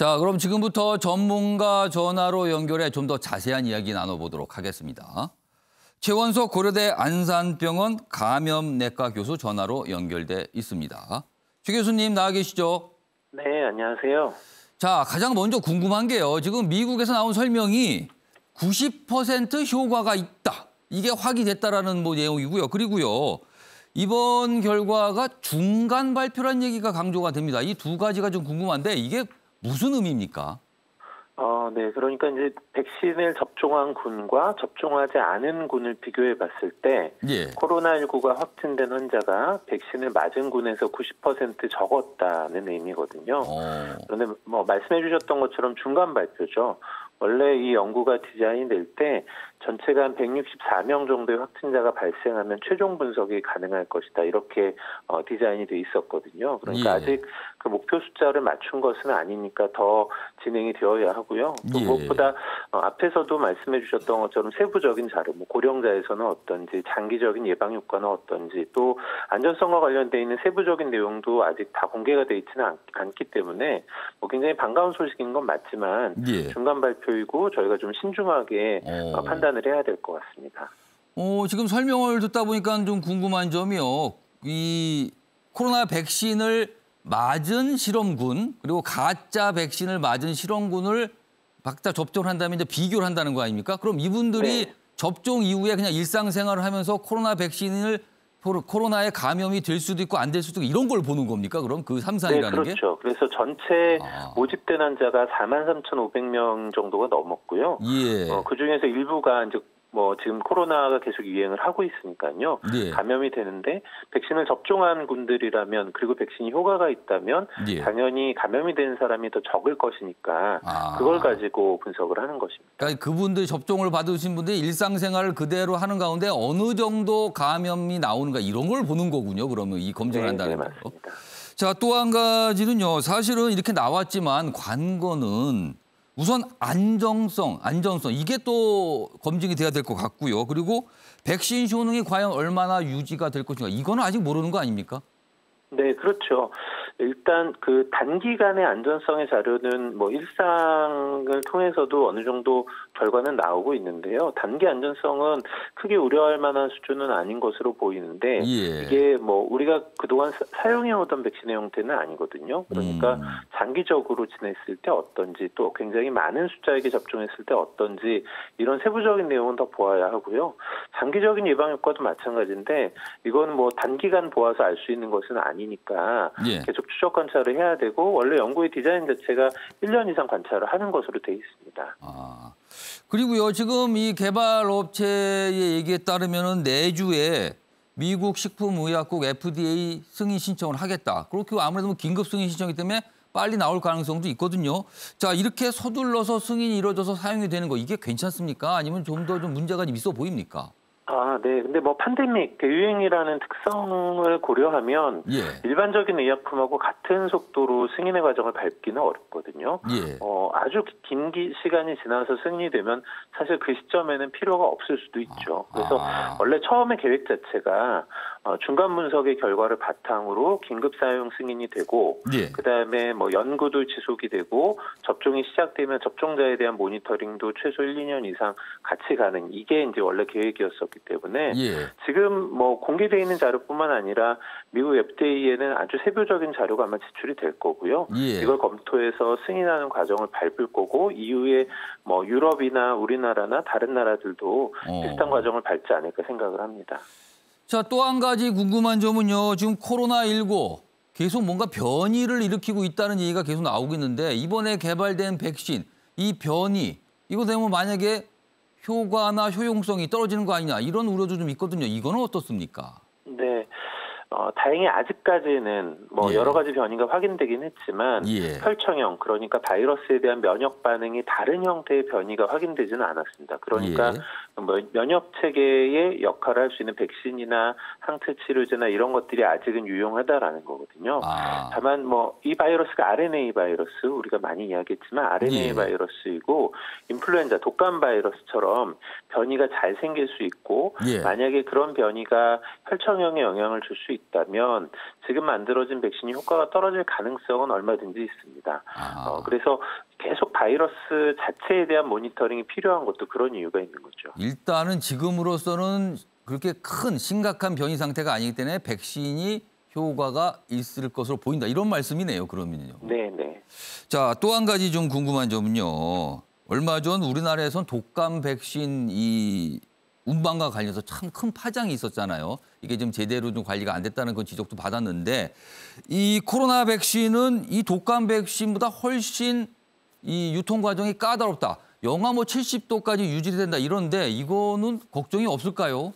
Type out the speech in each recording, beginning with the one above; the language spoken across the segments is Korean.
자, 그럼 지금부터 전문가 전화로 연결해 좀 더 자세한 이야기 나눠보도록 하겠습니다. 최원석 고려대 안산병원 감염내과 교수 전화로 연결돼 있습니다. 최 교수님 나와 계시죠? 네, 안녕하세요. 자, 가장 먼저 궁금한 게요. 지금 미국에서 나온 설명이 90% 효과가 있다. 이게 확인됐다라는 내용이고요. 그리고요. 이번 결과가 중간 발표란 얘기가 강조가 됩니다. 이 두 가지가 좀 궁금한데 이게 무슨 의미입니까? 네. 그러니까 이제 백신을 접종한 군과 접종하지 않은 군을 비교해 봤을 때 예. 코로나19가 확진된 환자가 백신을 맞은 군에서 90% 적었다는 의미거든요. 그런데 말씀해 주셨던 것처럼 중간 발표죠. 원래 이 연구가 디자인될 때 전체가 한 164명 정도의 확진자가 발생하면 최종 분석이 가능할 것이다. 이렇게 디자인이 돼 있었거든요. 그러니까 아직 그 목표 숫자를 맞춘 것은 아니니까 더 진행이 되어야 하고요. 또 무엇보다 앞에서도 말씀해 주셨던 것처럼 세부적인 자료, 고령자에서는 어떤지, 장기적인 예방 효과는 어떤지, 또 안전성과 관련돼 있는 세부적인 내용도 아직 다 공개가 돼 있지는 않기 때문에 굉장히 반가운 소식인 건 맞지만 중간 발표이고 저희가 좀 신중하게 판단을 해야 될 것 같습니다. 지금 설명을 듣다 보니까 좀 궁금한 점이요. 이 코로나 백신을 맞은 실험군 그리고 가짜 백신을 맞은 실험군을 각자 접종을 한다면 이제 비교를 한다는 거 아닙니까? 그럼 이분들이 접종 이후에 그냥 일상생활을 하면서 코로나에 감염이 될 수도 있고 안 될 수도 있고 이런 걸 보는 겁니까? 그럼 그 삼상이라는 게? 그렇죠. 그래서 전체 모집된 환자가 43,500명 정도가 넘었고요. 그중에서 일부가 이제 지금 코로나가 계속 유행을 하고 있으니까요. 감염이 되는데 백신을 접종한 군들이라면 그리고 백신이 효과가 있다면 당연히 감염이 되는 사람이 더 적을 것이니까 그걸 가지고 분석을 하는 것입니다. 그러니까 그분들 접종을 받으신 분들이 일상생활을 그대로 하는 가운데 어느 정도 감염이 나오는가 이런 걸 보는 거군요. 그러면 이 검증을 한다는 거. 맞습니다. 자, 또 한 가지는요. 사실은 이렇게 나왔지만 관건은 우선 안전성 이게 또 검증이 돼야 될 것 같고요. 그리고 백신 효능이 과연 얼마나 유지가 될 것인가 이거는 아직 모르는 거 아닙니까? 네, 그렇죠. 일단 그 단기간의 안전성의 자료는 일상을 통해서도 어느 정도 결과는 나오고 있는데요. 단기 안전성은 크게 우려할 만한 수준은 아닌 것으로 보이는데 이게 우리가 그동안 사용해오던 백신의 형태는 아니거든요. 그러니까 장기적으로 지냈을 때 어떤지 또 굉장히 많은 숫자에게 접종했을 때 어떤지 이런 세부적인 내용은 더 보아야 하고요. 장기적인 예방 효과도 마찬가지인데 이건 단기간 보아서 알 수 있는 것은 아니니까 계속 추적 관찰을 해야 되고 원래 연구의 디자인 자체가 1년 이상 관찰을 하는 것으로 돼 있습니다. 그리고요. 지금 이 개발업체의 얘기에 따르면 내주에 미국 식품의약국 FDA 승인 신청을 하겠다. 그렇게 아무래도 긴급 승인 신청이기 때문에 빨리 나올 가능성도 있거든요. 자, 이렇게 서둘러서 승인이 이루어져서 사용이 되는 거 이게 괜찮습니까? 아니면 좀 더 문제가 있어 보입니까? 네. 근데 팬데믹, 대유행이라는 특성을 고려하면 일반적인 의약품하고 같은 속도로 승인의 과정을 밟기는 어렵거든요. 아주 긴 시간이 지나서 승인이 되면 사실 그 시점에는 필요가 없을 수도 있죠. 그래서 원래 처음에 계획 자체가 중간 분석의 결과를 바탕으로 긴급 사용 승인이 되고 그다음에 연구도 지속이 되고 접종이 시작되면 접종자에 대한 모니터링도 최소 1, 2년 이상 같이 가는 이게 이제 원래 계획이었었기 때문에 지금 공개되어 있는 자료뿐만 아니라 미국 FDA에는 아주 세부적인 자료가 아마 제출이 될 거고요. 이걸 검토해서 승인하는 과정을 밟을 거고 이후에 유럽이나 우리나라나 다른 나라들도 비슷한 과정을 밟지 않을까 생각을 합니다. 자, 또 한 가지 궁금한 점은요. 지금 코로나19 계속 뭔가 변이를 일으키고 있다는 얘기가 계속 나오고 있는데 이번에 개발된 백신, 이 변이 이거 되면 만약에 효과나 효용성이 떨어지는 거 아니냐 이런 우려도 좀 있거든요. 이거는 어떻습니까? 네. 다행히 아직까지는 여러 가지 변이가 확인되긴 했지만 혈청형 그러니까 바이러스에 대한 면역 반응이 다른 형태의 변이가 확인되지는 않았습니다. 그러니까 면역 체계의 역할을 할 수 있는 백신이나 항체 치료제나 이런 것들이 아직은 유용하다라는 거거든요. 다만 이 바이러스가 RNA 바이러스, 우리가 많이 이야기했지만 RNA 바이러스이고 인플루엔자, 독감 바이러스처럼 변이가 잘 생길 수 있고 만약에 그런 변이가 혈청형에 영향을 줄 수 있다면 지금 만들어진 백신이 효과가 떨어질 가능성은 얼마든지 있습니다. 그래서 계속 바이러스 자체에 대한 모니터링이 필요한 것도 그런 이유가 있는 거죠. 일단은 지금으로서는 그렇게 큰 심각한 변이 상태가 아니기 때문에 백신이 효과가 있을 것으로 보인다. 이런 말씀이네요, 그러면요. 네네. 자, 또 한 가지 좀 궁금한 점은요. 얼마 전 우리나라에선 독감 백신 이 운반과 관련해서 참 큰 파장이 있었잖아요. 이게 좀 제대로 좀 관리가 안 됐다는 그 지적도 받았는데 이 코로나 백신은 이 독감 백신보다 훨씬 이 유통 과정이 까다롭다. 영하 70도까지 유지된다 이런데 이거는 걱정이 없을까요?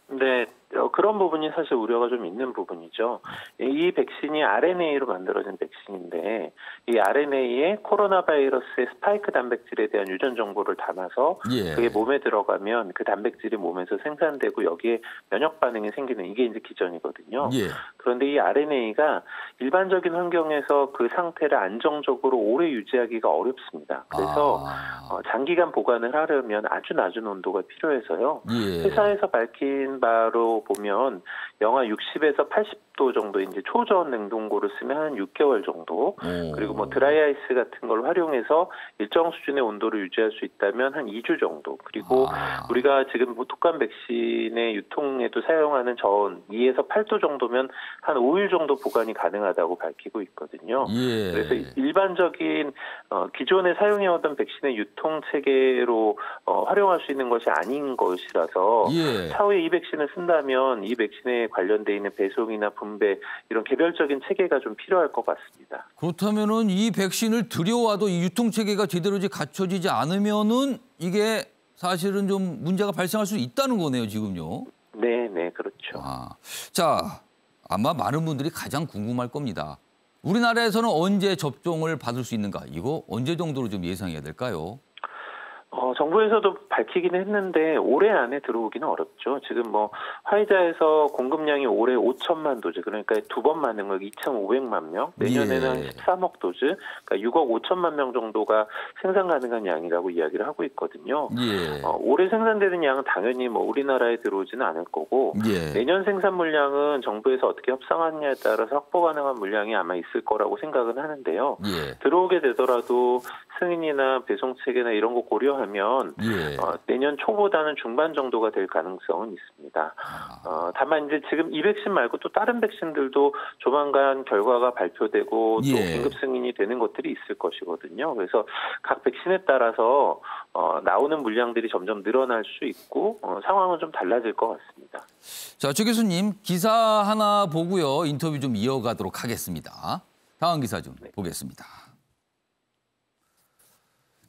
네. 그런 부분이 사실 우려가 좀 있는 부분이죠. 이 백신이 RNA로 만들어진 백신인데 이 RNA에 코로나 바이러스의 스파이크 단백질에 대한 유전 정보를 담아서 그게 몸에 들어가면 그 단백질이 몸에서 생산되고 여기에 면역 반응이 생기는 이게 이제 기전이거든요. 그런데 이 RNA가 일반적인 환경에서 그 상태를 안정적으로 오래 유지하기가 어렵습니다. 그래서 장기간 보관을 하려면 아주 낮은 온도가 필요해서요. 회사에서 밝힌 바로 보면 영하 60에서 80도 정도 이제 초저온 냉동고를 쓰면 한 6개월 정도 그리고 드라이 아이스 같은 걸 활용해서 일정 수준의 온도를 유지할 수 있다면 한 2주 정도 그리고 우리가 지금 독감 백신의 유통에도 사용하는 저온 2에서 8도 정도면 한 5일 정도 보관이 가능하다고 밝히고 있거든요. 그래서 일반적인 기존에 사용해오던 백신의 유통 체계로 활용할 수 있는 것이 아닌 것이라서 차후에 이 백신을 쓴다면 이 백신에 관련돼 있는 배송이나 분배 이런 개별적인 체계가 좀 필요할 것 같습니다. 그렇다면은 이 백신을 들여와도 이 유통 체계가 제대로 갖춰지지 않으면은 이게 사실은 좀 문제가 발생할 수 있다는 거네요, 지금요. 네, 그렇죠. 자, 아마 많은 분들이 가장 궁금할 겁니다. 우리나라에서는 언제 접종을 받을 수 있는가? 이거 언제 정도로 좀 예상해야 될까요? 정부에서도 밝히기는 했는데 올해 안에 들어오기는 어렵죠. 지금 화이자에서 공급량이 올해 5천만 도즈, 그러니까 2번 맞는 거 2,500만 명, 내년에는 13억 도즈, 그러니까 6억 5천만 명 정도가 생산 가능한 양이라고 이야기를 하고 있거든요. 올해 생산되는 양은 당연히 우리나라에 들어오지는 않을 거고 내년 생산 물량은 정부에서 어떻게 협상하느냐에 따라서 확보 가능한 물량이 아마 있을 거라고 생각은 하는데요. 들어오게 되더라도 승인이나 배송 체계나 이런 거 고려하면 내년 초보다는 중반 정도가 될 가능성은 있습니다. 다만 이제 지금 이 백신 말고 또 다른 백신들도 조만간 결과가 발표되고 또 긴급 승인이 되는 것들이 있을 것이거든요. 그래서 각 백신에 따라서 나오는 물량들이 점점 늘어날 수 있고 상황은 좀 달라질 것 같습니다. 자, 최 교수님 기사 하나 보고요. 인터뷰 좀 이어가도록 하겠습니다. 다음 기사 좀 보겠습니다.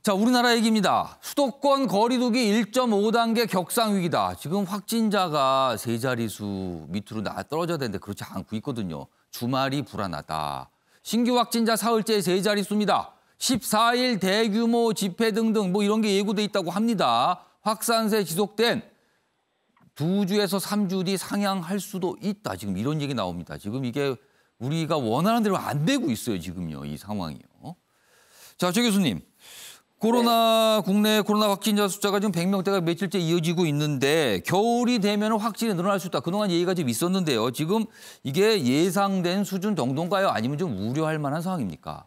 자, 우리나라 얘기입니다. 수도권 거리두기 1.5단계 격상위기다. 지금 확진자가 세 자릿수 밑으로 떨어져야 되는데 그렇지 않고 있거든요. 주말이 불안하다. 신규 확진자 사흘째 세 자릿수입니다. 14일 대규모 집회 등등 이런 게 예고돼 있다고 합니다. 확산세 지속된 2주에서 3주 뒤 상향할 수도 있다. 지금 이런 얘기 나옵니다. 지금 이게 우리가 원하는 대로 안 되고 있어요. 지금요. 이 상황이요. 자, 최 교수님. 국내 코로나 확진자 숫자가 지금 100명대가 며칠째 이어지고 있는데 겨울이 되면 확진이 늘어날 수 있다. 그동안 얘기가 좀 있었는데요. 지금 이게 예상된 수준 정도인가요? 아니면 좀 우려할 만한 상황입니까?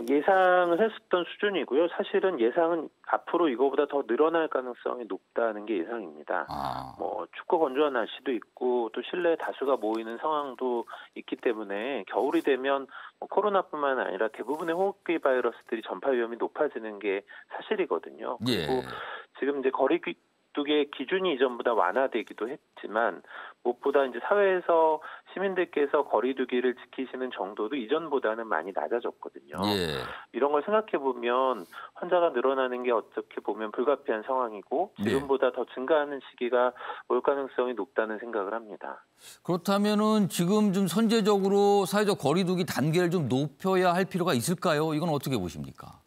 예상을 했었던 수준이고요. 사실은 예상은 앞으로 이거보다 더 늘어날 가능성이 높다는 게 예상입니다. 춥고 건조한 날씨도 있고 또 실내에 다수가 모이는 상황도 있기 때문에 겨울이 되면 코로나뿐만 아니라 대부분의 호흡기 바이러스들이 전파 위험이 높아지는 게 사실이거든요. 그리고 지금 이제 거리두기의 기준이 이전보다 완화되기도 했지만 무엇보다 이제 사회에서 시민들께서 거리두기를 지키시는 정도도 이전보다는 많이 낮아졌거든요. 이런 걸 생각해 보면 환자가 늘어나는 게 어떻게 보면 불가피한 상황이고 지금보다 더 증가하는 시기가 올 가능성이 높다는 생각을 합니다. 그렇다면은 지금 좀 선제적으로 사회적 거리두기 단계를 좀 높여야 할 필요가 있을까요? 이건 어떻게 보십니까?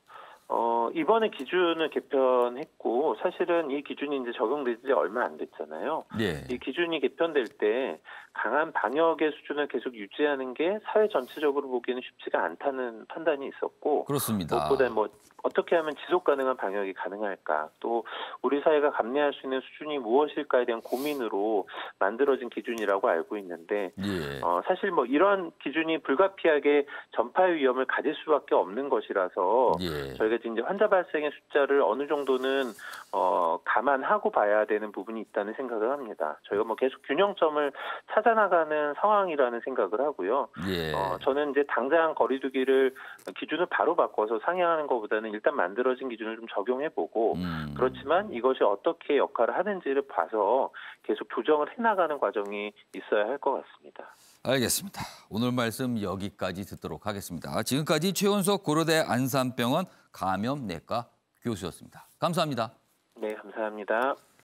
이번에 기준을 개편했고 사실은 이 기준이 이제 적용된 지 얼마 안 됐잖아요. 네. 이 기준이 개편될 때 강한 방역의 수준을 계속 유지하는 게 사회 전체적으로 보기에는 쉽지가 않다는 판단이 있었고 그렇습니다. 무엇보다 어떻게 하면 지속 가능한 방역이 가능할까 또 우리 사회가 감내할 수 있는 수준이 무엇일까에 대한 고민으로 만들어진 기준이라고 알고 있는데 예. 사실 이런 기준이 불가피하게 전파의 위험을 가질 수밖에 없는 것이라서 예. 저희가 이제 환자 발생의 숫자를 어느 정도는 감안하고 봐야 되는 부분이 있다는 생각을 합니다. 저희가 계속 균형점을 찾아나가는 상황이라는 생각을 하고요. 예. 저는 이제 당장 거리두기를 기준을 바로 바꿔서 상향하는 것보다는 일단 만들어진 기준을 좀 적용해보고 그렇지만 이것이 어떻게 역할을 하는지를 봐서 계속 조정을 해나가는 과정이 있어야 할 것 같습니다. 알겠습니다. 오늘 말씀 여기까지 듣도록 하겠습니다. 지금까지 최원석 고려대 안산병원 감염내과 교수였습니다. 감사합니다. 네, 감사합니다.